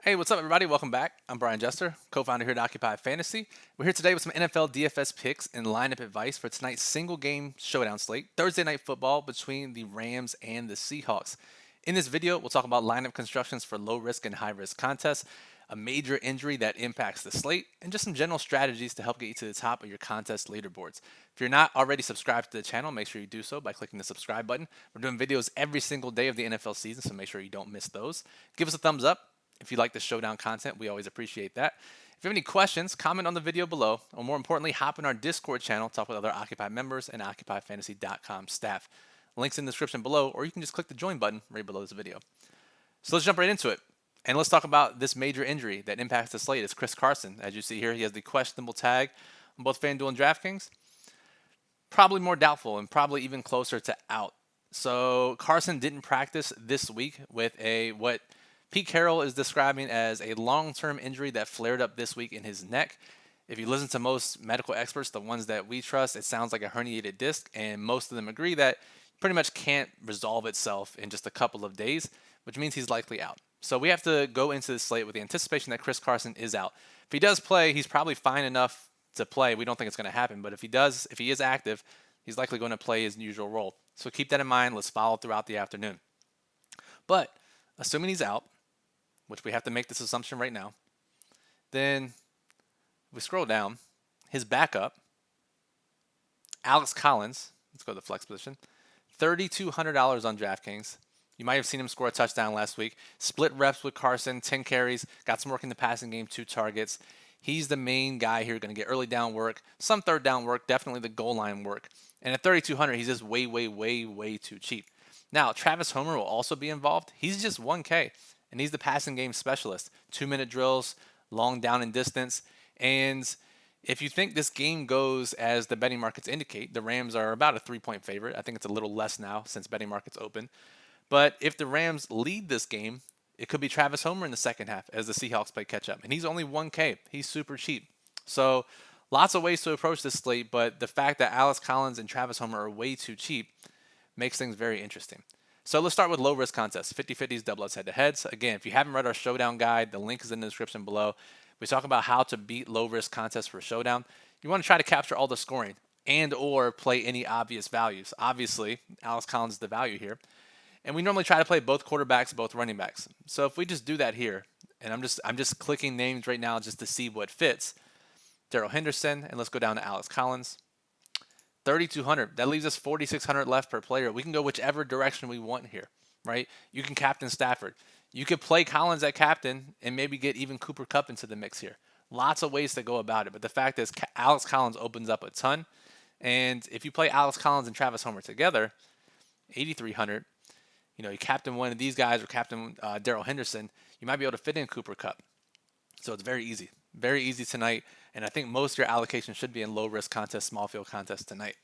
Hey, what's up, everybody? Welcome back. I'm Brian Jester, co-founder here at Occupy Fantasy. We're here today with some NFL DFS picks and lineup advice for tonight's single-game showdown slate, Thursday Night Football between the Rams and the Seahawks. In this video, we'll talk about lineup constructions for low-risk and high-risk contests, a major injury that impacts the slate, and just some general strategies to help get you to the top of your contest leaderboards. If you're not already subscribed to the channel, make sure you do so by clicking the subscribe button. We're doing videos every single day of the NFL season, so make sure you don't miss those. Give us a thumbs up if you like the showdown content. We always appreciate that. If you have any questions, comment on the video below, or more importantly, hop in our Discord channel, talk with other Occupy members and OccupyFantasy.com staff. Links in the description below, or you can just click the join button right below this video. So let's jump right into it. And let's talk about this major injury that impacts the slate. It's Chris Carson. As you see here, he has the questionable tag on both FanDuel and DraftKings. Probably more doubtful and probably even closer to out. So Carson didn't practice this week with what Pete Carroll is describing as a long-term injury that flared up this week in his neck. If you listen to most medical experts, the ones that we trust, it sounds like a herniated disc, and most of them agree that pretty much can't resolve itself in just a couple of days, which means he's likely out. So we have to go into the slate with the anticipation that Chris Carson is out. If he does play, he's probably fine enough to play. We don't think it's going to happen, but if he is active, he's likely going to play his usual role. So keep that in mind. Let's follow throughout the afternoon. But assuming he's out, which we have to make this assumption right now, then we scroll down, his backup, Alex Collins, let's go to the flex position, $3,200 on DraftKings. You might have seen him score a touchdown last week. Split reps with Carson, 10 carries, got some work in the passing game, 2 targets. He's the main guy here, going to get early down work, some third down work, definitely the goal line work. And at $3,200, he's just way too cheap. Now, Travis Homer will also be involved. He's just 1K, and he's the passing game specialist. 2-minute drills, long down and distance. And if you think this game goes as the betting markets indicate, the Rams are about a 3-point favorite. I think it's a little less now since betting markets open. But if the Rams lead this game, it could be Travis Homer in the second half as the Seahawks play catch up. And he's only 1K. He's super cheap. So lots of ways to approach this slate, but the fact that Alex Collins and Travis Homer are way too cheap makes things very interesting. So let's start with low-risk contests, 50-50s, double-outs, head-to-heads. Again, if you haven't read our showdown guide, the link is in the description below. We talk about how to beat low-risk contests for showdown. You want to try to capture all the scoring and or play any obvious values. Obviously, Alex Collins is the value here. And we normally try to play both quarterbacks, both running backs. So if we just do that here, and I'm just clicking names right now just to see what fits. Darrell Henderson, and let's go down to Alex Collins. 3,200. That leaves us 4,600 left per player. We can go whichever direction we want here, right? You can captain Stafford. You could play Collins at captain and maybe get even Cooper Kupp into the mix here. Lots of ways to go about it. But the fact is, Alex Collins opens up a ton. And if you play Alex Collins and Travis Homer together, 8,300. You captain one of these guys or captain Darrell Henderson, you might be able to fit in Cooper Kupp. So it's very easy tonight. And I think most of your allocation should be in low-risk contests, small field contests tonight.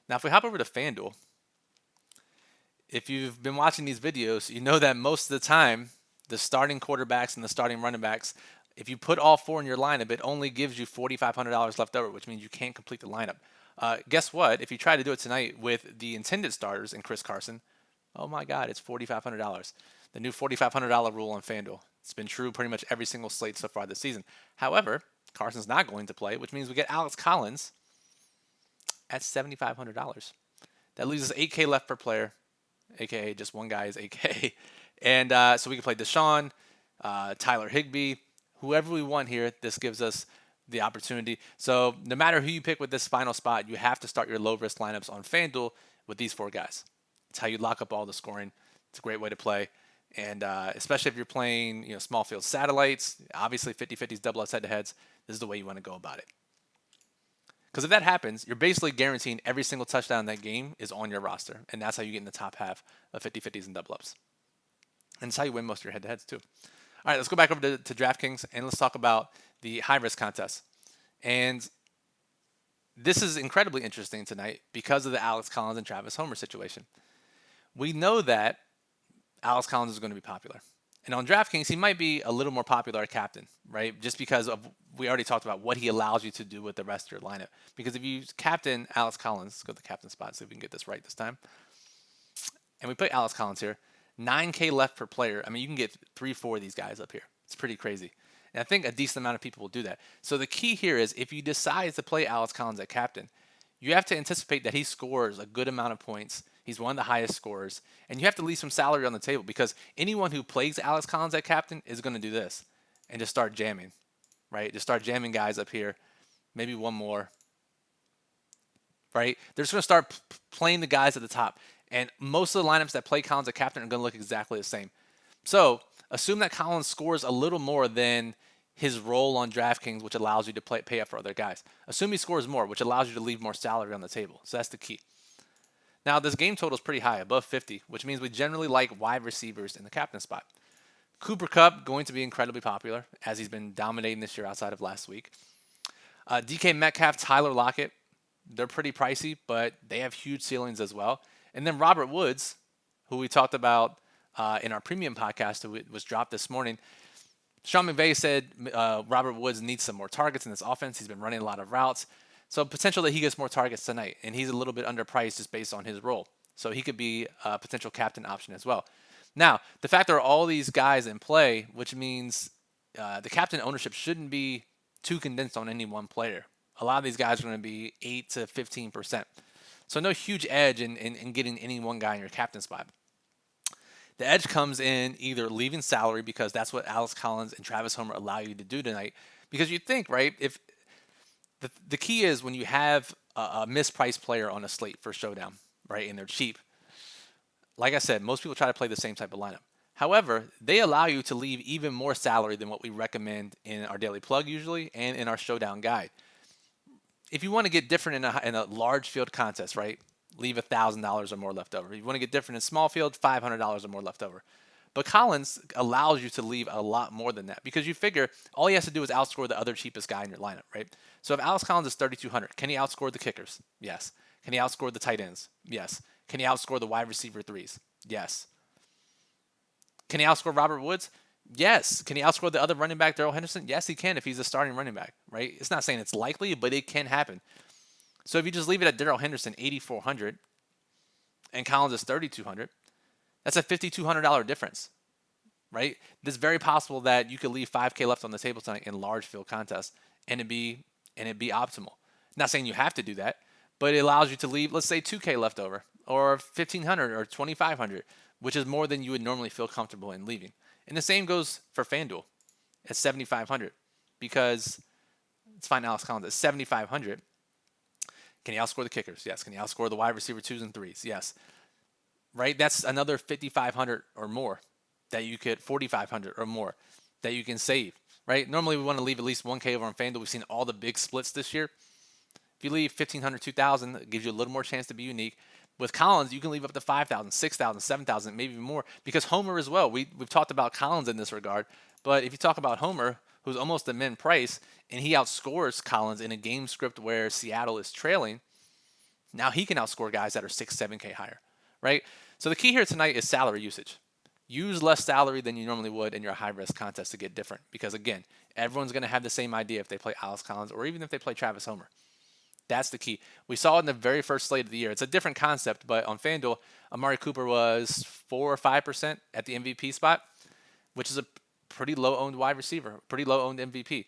Now, if we hop over to FanDuel, if you've been watching these videos, you know that most of the time, the starting quarterbacks and the starting running backs, if you put all 4 in your lineup, it only gives you $4,500 left over, which means you can't complete the lineup. Guess what? If you try to do it tonight with the intended starters and Chris Carson, oh my God, it's $4,500. The new $4,500 rule on FanDuel. It's been true pretty much every single slate so far this season. However, Carson's not going to play, which means we get Alex Collins at $7,500. That leaves us 8K left per player, aka just one guy is 8K. And so we can play Deshaun, Tyler Higbee, whoever we want here. This gives us the opportunity. So no matter who you pick with this final spot, you have to start your low-risk lineups on FanDuel with these 4 guys. It's how you lock up all the scoring. It's a great way to play. And especially if you're playing small field satellites, obviously 50-50s, double-outs, head-to-heads, this is the way you want to go about it. Because if that happens, you're basically guaranteeing every single touchdown in that game is on your roster. And that's how you get in the top half of 50-50s and double-ups. And it's how you win most of your head-to-heads too. All right, let's go back over to DraftKings and let's talk about the high-risk contests. And this is incredibly interesting tonight because of the Alex Collins and Travis Homer situation. We know that Alex Collins is going to be popular. And on DraftKings, he might be a little more popular at captain, right? Just because we already talked about what he allows you to do with the rest of your lineup. Because if you captain Alex Collins, let's go to the captain spot, see if we can get this right this time. And we put Alex Collins here. 9K left per player. I mean, you can get 3-4 of these guys up here. It's pretty crazy. And I think a decent amount of people will do that. So the key here is if you decide to play Alex Collins at captain, you have to anticipate that he scores a good amount of points. He's one of the highest scorers. And you have to leave some salary on the table because anyone who plays Alex Collins at captain is going to do this and just start jamming, right? Just start jamming guys up here. Maybe one more, right? They're just going to start playing the guys at the top. And most of the lineups that play Collins at captain are going to look exactly the same. So assume that Collins scores a little more than his role on DraftKings, which allows you to pay up for other guys. Assume he scores more, which allows you to leave more salary on the table. So that's the key. Now, this game total is pretty high, above 50, which means we generally like wide receivers in the captain spot. Cooper Kupp going to be incredibly popular, as he's been dominating this year outside of last week. DK Metcalf, Tyler Lockett, they're pretty pricey, but they have huge ceilings as well. And then Robert Woods, who we talked about in our premium podcast, who was dropped this morning. Sean McVay said Robert Woods needs some more targets in this offense. He's been running a lot of routes. So potential that he gets more targets tonight. And he's a little bit underpriced just based on his role. So he could be a potential captain option as well. Now, the fact there are all these guys in play, which means the captain ownership shouldn't be too condensed on any one player. A lot of these guys are going to be 8 to 15%. So no huge edge in getting any one guy in your captain spot. The edge comes in either leaving salary because that's what Alex Collins and Travis Homer allow you to do tonight. Because you think, right, if the key is when you have a mispriced player on a slate for showdown, right, and they're cheap. Like I said, most people try to play the same type of lineup. However, they allow you to leave even more salary than what we recommend in our daily plug usually and in our showdown guide. If you want to get different in a large field contest, right, leave $1,000 or more left over. If you want to get different in small field, $500 or more left over. But Collins allows you to leave a lot more than that because you figure all he has to do is outscore the other cheapest guy in your lineup, right? So if Alex Collins is 3,200, can he outscore the kickers? Yes. Can he outscore the tight ends? Yes. Can he outscore the wide receiver threes? Yes. Can he outscore Robert Woods? Yes. Can he outscore the other running back, Darrell Henderson? Yes, he can if he's a starting running back, right? It's not saying it's likely, but it can happen. So if you just leave it at Darrell Henderson, 8,400, and Collins is 3,200, that's a $5,200 difference, right? It's very possible that you could leave 5K left on the table tonight in large field contests, and it be optimal. Not saying you have to do that, but it allows you to leave, let's say, 2K left over, or 1,500 or 2,500, which is more than you would normally feel comfortable in leaving. And the same goes for FanDuel at 7,500, because let's find Alex Collins at 7,500. Can he outscore the kickers? Yes. Can he outscore the wide receiver 2s and 3s? Yes. Right? That's another 5,500 or more that you could, 4,500 or more that you can save, right? Normally we want to leave at least 1K over on FanDuel. We've seen all the big splits this year. If you leave 1,500, 2,000, it gives you a little more chance to be unique. With Collins, you can leave up to 5,000, 6,000, 7,000, maybe even more, because Homer as well. We've talked about Collins in this regard, but if you talk about Homer, who's almost a min price, and he outscores Collins in a game script where Seattle is trailing, now he can outscore guys that are 6, 7K higher, right? So the key here tonight is salary usage. Use less salary than you normally would in your high-risk contest to get different, because again, everyone's going to have the same idea if they play Alex Collins or even if they play Travis Homer. That's the key. We saw it in the very first slate of the year. It's a different concept, but on FanDuel, Amari Cooper was 4 or 5% at the MVP spot, which is a pretty low-owned wide receiver, pretty low-owned MVP.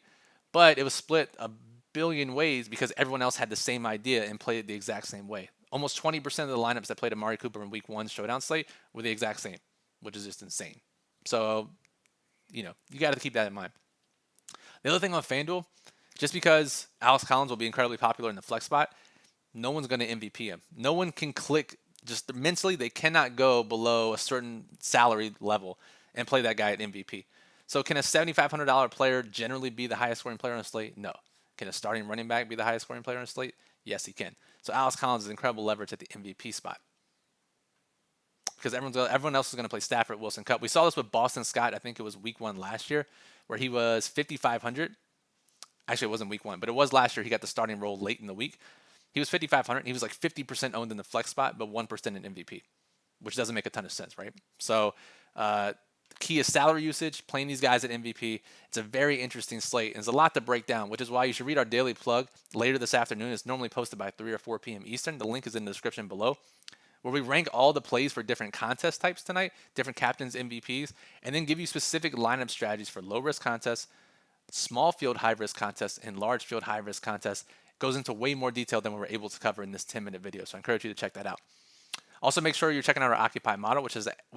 But it was split a billion ways because everyone else had the same idea and played it the exact same way. Almost 20% of the lineups that played Amari Cooper in Week 1 showdown slate were the exact same, which is just insane. So, you got to keep that in mind. The other thing on FanDuel, just because Alex Collins will be incredibly popular in the flex spot, no one's going to MVP him. No one can click, just mentally, they cannot go below a certain salary level and play that guy at MVP. So can a $7,500 player generally be the highest scoring player on the slate? No. Can a starting running back be the highest scoring player on the slate? Yes, he can. So Alex Collins is incredible leverage at the MVP spot, because everyone else is going to play Stafford, Wilson, Kupp. We saw this with Boston Scott. I think it was Week 1 last year, where he was 5,500. Actually, it wasn't Week 1, but it was last year. He got the starting role late in the week. He was 5,500. He was like 50% owned in the flex spot, but 1% in MVP, which doesn't make a ton of sense, right? So the key is salary usage, playing these guys at MVP. It's a very interesting slate, and there's a lot to break down, which is why you should read our daily plug later this afternoon. It's normally posted by 3 or 4 p.m. Eastern. The link is in the description below. where we rank all the plays for different contest types tonight, different captains, MVPs, and then give you specific lineup strategies for low-risk contests, small field high-risk contests, and large field high-risk contests. It goes into way more detail than we were able to cover in this 10-minute video, so I encourage you to check that out. Also, make sure you're checking out our Occupy model, which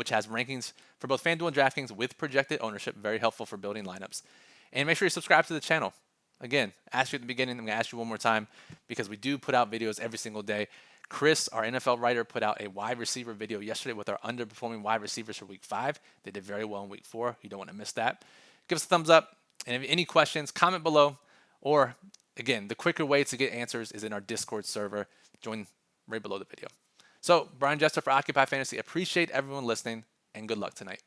has rankings for both FanDuel and DraftKings with projected ownership, very helpful for building lineups. And make sure you subscribe to the channel. Again, asked you at the beginning, I'm going to ask you one more time because we do put out videos every single day. Chris, our NFL writer, put out a wide receiver video yesterday with our underperforming wide receivers for week 5. They did very well in week 4. You don't want to miss that. Give us a thumbs up. And if you have any questions, comment below. Or, again, the quicker way to get answers is in our Discord server. Join right below the video. So, Brian Jester for Occupy Fantasy. Appreciate everyone listening, and good luck tonight.